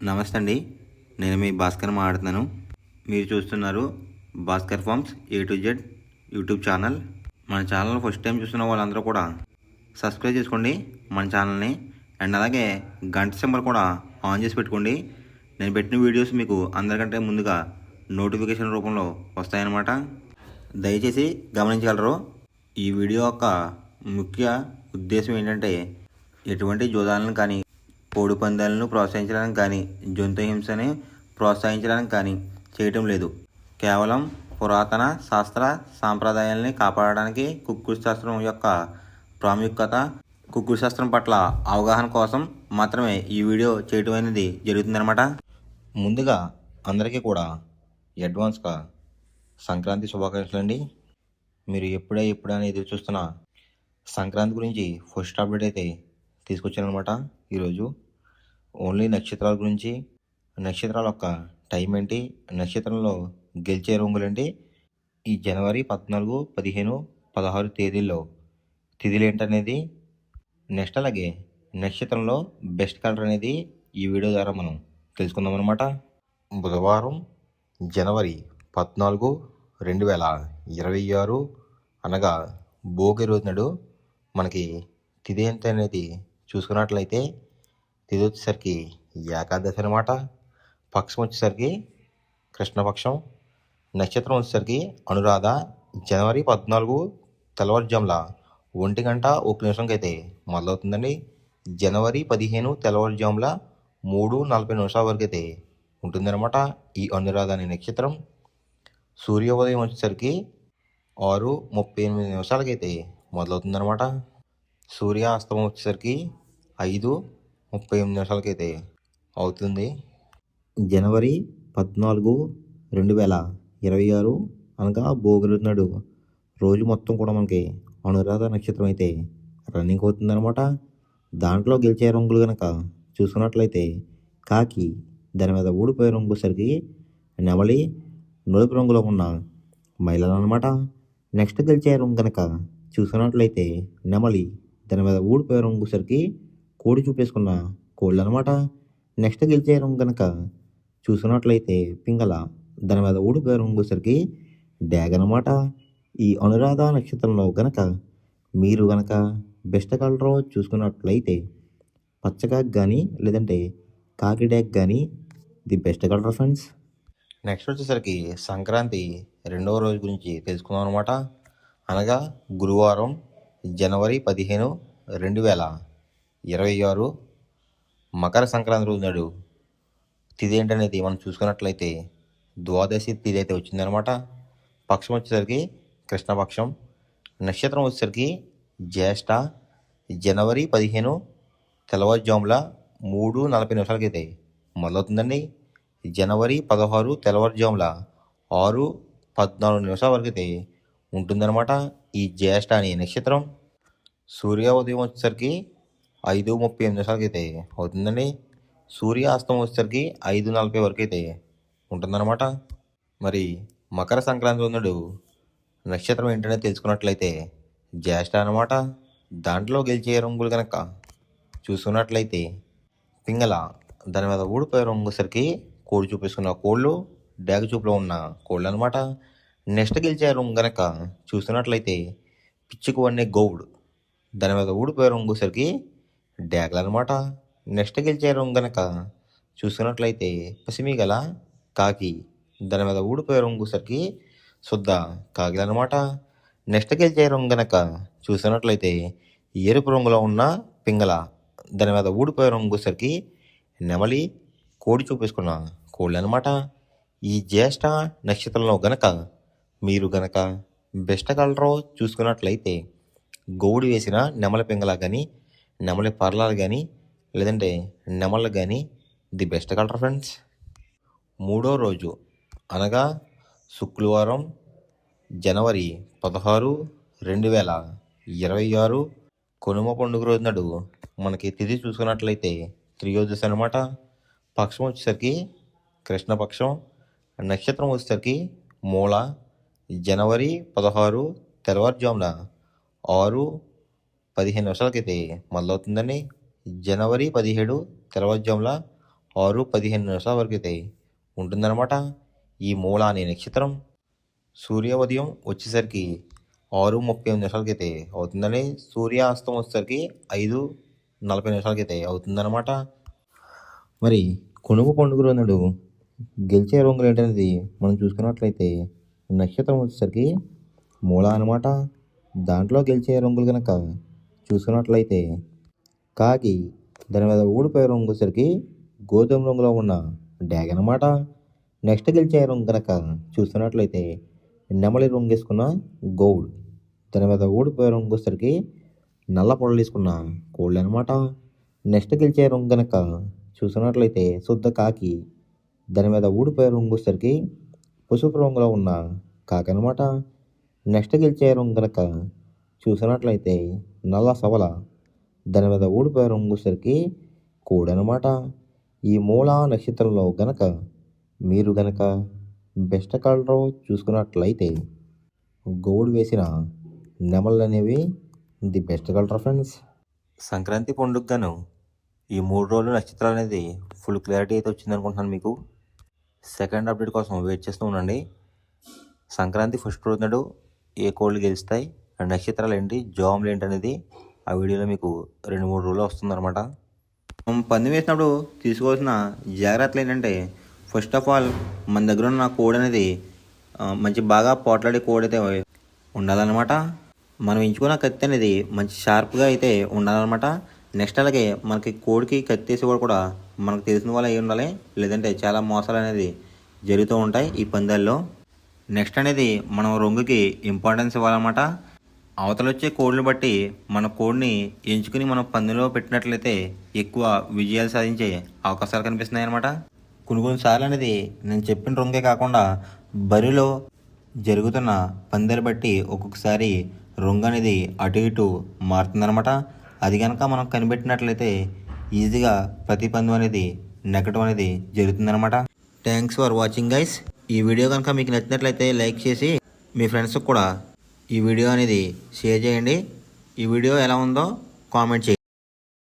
నమస్తే అండి. నేను మీ భాస్కర్ మాట్లాడుతున్నాను. మీరు చూస్తున్నారు Bhaskar farms A to Z YouTube channel. మన ఛానల్ ఫస్ట్ టైం చూస్తున్న వాళ్ళందరూ కూడా సబ్స్క్రైబ్ చేసుకోండి మన ఛానల్ని. అండ్ అలాగే గంట సింబల్ కూడా ఆన్ చేసి పెట్టుకోండి. నేను పెట్టిన వీడియోస్ మీకు అందరికంటే ముందుగా నోటిఫికేషన్ రూపంలో వస్తాయన్నమాట. దయచేసి గమనించగలరు. ఈ వీడియో యొక్క ముఖ్య ఉద్దేశం ఏంటంటే ఎటువంటి జోదాలను కానీ, కోడి పందాలను ప్రోత్సహించడానికి కానీ, జంతు హింసని ప్రోత్సహించడానికి కానీ చేయటం లేదు. కేవలం పురాతన శాస్త్ర సాంప్రదాయాల్ని కాపాడడానికి, కుక్కుడు శాస్త్రం యొక్క ప్రాముఖ్యత, కుక్కుడు శాస్త్రం పట్ల అవగాహన కోసం మాత్రమే ఈ వీడియో చేయటం అనేది జరుగుతుందన్నమాట. ముందుగా అందరికీ కూడా అడ్వాన్స్గా సంక్రాంతి శుభాకాంక్షలు అండి. మీరు ఎప్పుడని ఎదురు చూస్తున్న సంక్రాంతి గురించి ఫస్ట్ అప్డేట్ అయితే తీసుకొచ్చానమాట. ఈరోజు ఓన్లీ నక్షత్రాల గురించి, నక్షత్రాల యొక్క టైం ఏంటి, నక్షత్రంలో గెలిచే రంగులేంటి, ఈ జనవరి 14, 15, 16 తేదీల్లో తిథులు ఏంటనేది, నెక్స్ట్ అలాగే నక్షత్రంలో బెస్ట్ కలర్ అనేది ఈ వీడియో ద్వారా మనం తెలుసుకుందాం అనమాట. బుధవారం జనవరి 14, 2026 అనగా భోగి రోజు నాడు మనకి తిథి ఎంత అనేది చూసుకున్నట్లయితే తిథి వచ్చేసరికి ఏకాదశి అనమాట. పక్షం వచ్చేసరికి కృష్ణపక్షం. నక్షత్రం వచ్చేసరికి అనురాధ. జనవరి 14 తెల్లవారుజాముల 1:01 అయితే మొదలవుతుందండి. జనవరి 15 తెల్లవారుజాముల 3:40 వరకు అయితే ఉంటుందన్నమాట ఈ అనురాధ అనే నక్షత్రం. సూర్యోదయం వచ్చేసరికి 6:38 అయితే మొదలవుతుందన్నమాట. సూర్యాస్తమం వచ్చేసరికి 5:38 అయితే అవుతుంది. జనవరి 14, 2026 అనగా భోగి రోజు నాడు రోజు మొత్తం కూడా మనకి అనురాధ నక్షత్రం అయితే రన్నింగ్ అవుతుందన్నమాట. దాంట్లో గెలిచే రంగులు కనుక చూసుకున్నట్లయితే కాకి, దాని మీద ఊడిపోయే రంగు సరికి నెమలి, నలుపు రంగులో ఉన్న మహిళలు అనమాట. నెక్స్ట్ గెలిచే రంగు కనుక చూసుకున్నట్లయితే నెమలి, దాని మీద ఊడిపోయే రంగు సరికి కోడి చూపేసుకున్న కోళ్ళు అనమాట. నెక్స్ట్ గెలిచే రంగు కనుక చూసుకున్నట్లయితే పింగళ, దాని మీద ఊడిపోయే రంగు సరికి డ్యాగ్ అనమాట. ఈ అనురాధ నక్షత్రంలో గనక మీరు గనక బెస్ట్ కలర్ చూసుకున్నట్లయితే పచ్చకాకి కానీ, లేదంటే కాకి డ్యాగ్ కానీ the best colour friends. Next వచ్చేసరికి సంక్రాంతి రెండవ రోజు గురించి తెలుసుకుందాం అనమాట. అనగా గురువారం జనవరి 15, 2026 మకర సంక్రాంతి రోజు నాడు తిథి ఏంటనేది మనం చూసుకున్నట్లయితే ద్వాదశి తిథి అయితే వచ్చిందనమాట. పక్షం వచ్చేసరికి కృష్ణపక్షం. నక్షత్రం వచ్చేసరికి జ్యేష్ఠ. జనవరి 15 తెల్లవారుజాముల 3:40 అయితే మొదలవుతుందండి. జనవరి 16 తెల్లవారుజాముల 6:14 వరకు అయితే ఉంటుందన్నమాట ఈ జ్యేష్ఠ అనే నక్షత్రం. సూర్యోదయం వచ్చేసరికి 5:38 అయితే అవుతుందండి. సూర్యాస్తం వచ్చేసరికి 5:40 వరకు అయితే ఉంటుందన్నమాట. మరి మకర సంక్రాంతి ఉన్నాడు నక్షత్రం ఏంటనే తెలుసుకున్నట్లయితే జ్యేష్ఠ అనమాట. దాంట్లో గెలిచే రంగులు కనుక చూసుకున్నట్లయితే పింగళ, దాని మీద ఊడిపోయే రంగు సరికి కోడి చూపిస్తున్న కోళ్ళు, డ్యాగ చూపులో ఉన్న కోళ్ళు అనమాట. నెక్స్ట్ గెలిచే రంగు కనుక చూస్తున్నట్లయితే పిచ్చుకు అనే గౌడ్, దాని మీద ఊడిపోయే రంగు సరికి డ్యాగలు అనమాట. నెక్స్ట్ గెలిచే రంగు కనుక చూసుకున్నట్లయితే పసిమి గల కాకి, దాని మీద ఊడిపోయే రంగు సరికి శుద్ధ కాకిలు అనమాట. నెక్స్ట్ గెలిచే రంగు కనుక చూసినట్లయితే ఎరుపు రంగులో ఉన్న పింగళ, దాని మీద ఊడిపోయే రంగు సరికి నెమలి, కోడి చూపేసుకున్న కోళ్ళు అనమాట. ఈ జ్యేష్ఠ నక్షత్రంలో గనక మీరు గనక బెస్ట్ కలర్ చూసుకున్నట్లయితే గౌడి వేసిన నెమల పింగళ కానీ, నెమలి పర్లాలు కానీ, లేదంటే నెమళ్ళు కానీ ది బెస్ట్ కలర్ ఫ్రెండ్స్. మూడో రోజు అనగా శుక్రవారం జనవరి 16, 2026 కనుమ పండుగ రోజు నాడు మనకి తిథి చూసుకున్నట్లయితే త్రయోదశి అనమాట. పక్షం వచ్చేసరికి కృష్ణపక్షం. నక్షత్రం వచ్చేసరికి మూల. జనవరి 16 తెల్లవారుజామున 6:15 అయితే మొదలవుతుందండి. జనవరి 17 తెల్లవారుజాముల 6:15 వరకు అయితే ఉంటుందన్నమాట ఈ మూలా అనే నక్షత్రం. సూర్య ఉదయం వచ్చేసరికి 6:38 అయితే అవుతుందని, సూర్యాస్తం వచ్చేసరికి 5:40 అయితే అవుతుందన్నమాట. మరి కునుమ పండుగ రోజు గెలిచే రంగులు ఏంటనేది మనం చూసుకున్నట్లయితే నక్షత్రం వచ్చేసరికి మూల అనమాట. దాంట్లో గెలిచే రంగులు కనుక చూసుకున్నట్లయితే కాకి, దాని మీద ఊడిపోయే రంగు వచ్చేసరికి గోధుమ రంగులో ఉన్న డ్యాగ్ అనమాట. నెక్స్ట్ గెలిచే రంగు కనుక చూసుకున్నట్లయితే నెమలి రంగు వేసుకున్న గౌడ్, దాని మీద ఊడిపోయే రంగు వచ్చేసరికి నల్ల పొడలు వేసుకున్న కోళ్ళు అనమాట. నెక్స్ట్ గెలిచే రంగు కనుక చూసుకున్నట్లయితే శుద్ధ కాకి, దాని మీద ఊడిపోయే రంగు వచ్చేసరికి పసుపు రంగులో ఉన్న కాకి అనమాట. నెక్స్ట్ గెలిచే రంగు కనుక చూసినట్లయితే నల్ల సవల, దాని మీద ఊడిపోయే రంగు వచ్చేసరికి కోడి అనమాట. ఈ మూలా నక్షత్రంలో గనక మీరు గనక బెస్ట్ కలర్ చూసుకున్నట్లయితే గౌడ్ వేసిన నెమళ్ళు అనేవి the best colour friends. Sankranti పండుగను ఈ 3 రోజులు నక్షత్రాలు అనేది ఫుల్ క్లారిటీ అయితే వచ్చింది అనుకుంటున్నాను. మీకు సెకండ్ అప్డేట్ కోసం వెయిట్ చేస్తూ ఉండండి. సంక్రాంతి ఫస్ట్ రోజు నాడు ఏ కోళ్ళు గెలుస్తాయి, ఆ నక్షత్రాలు ఏంటి, జాములు ఏంటి అనేది ఆ వీడియోలో మీకు 2-3 రోజులు వస్తుందన్నమాట. పందెం వేసినప్పుడు తీసుకోవాల్సిన జాగ్రత్తలు ఏంటంటే, ఫస్ట్ ఆఫ్ ఆల్ మన దగ్గర ఉన్న కోడ్ అనేది మంచి బాగా పోట్లాడే కోడ్ అయితే ఉండాలన్నమాట. మనం ఎంచుకున్న కత్తి అనేది మంచి షార్ప్గా అయితే ఉండాలన్నమాట. నెక్స్ట్ అలాగే మనకి కోడికి కత్తి వేసేవాడు కూడా మనకు తెలిసిన వాళ్ళు అయి ఉండాలి, లేదంటే చాలా మోసాలు అనేది జరుగుతూ ఉంటాయి ఈ పందాల్లో. నెక్స్ట్ అనేది మనం రంగుకి ఇంపార్టెన్స్ ఇవ్వాలన్నమాట. అవతల వచ్చే కోడ్ని బట్టి మన కోడ్ని ఎంచుకుని మనం పందెంలో పెట్టినట్లయితే ఎక్కువ విజయాలు సాధించే అవకాశాలు కనిపిస్తున్నాయి అన్నమాట. కొన్ని సార్లు అనేది నేను చెప్పిన రంగే కాకుండా బరిలో జరుగుతున్న పందెలు బట్టి ఒక్కొక్కసారి రంగు అనేది అటు ఇటు మారుతుందన్నమాట. అది కనుక మనం కనిపెట్టినట్లయితే ఈజీగా ప్రతి పందెం అనేది నెగ్గడం అనేది జరుగుతుందన్నమాట. Thanks for watching guys. ఈ వీడియో కనుక మీకు నచ్చినట్లయితే లైక్ చేసి మీ ఫ్రెండ్స్కి కూడా ఈ వీడియో అనేది షేర్ చేయండి. ఈ వీడియో ఎలా ఉందో కామెంట్ చేయండి.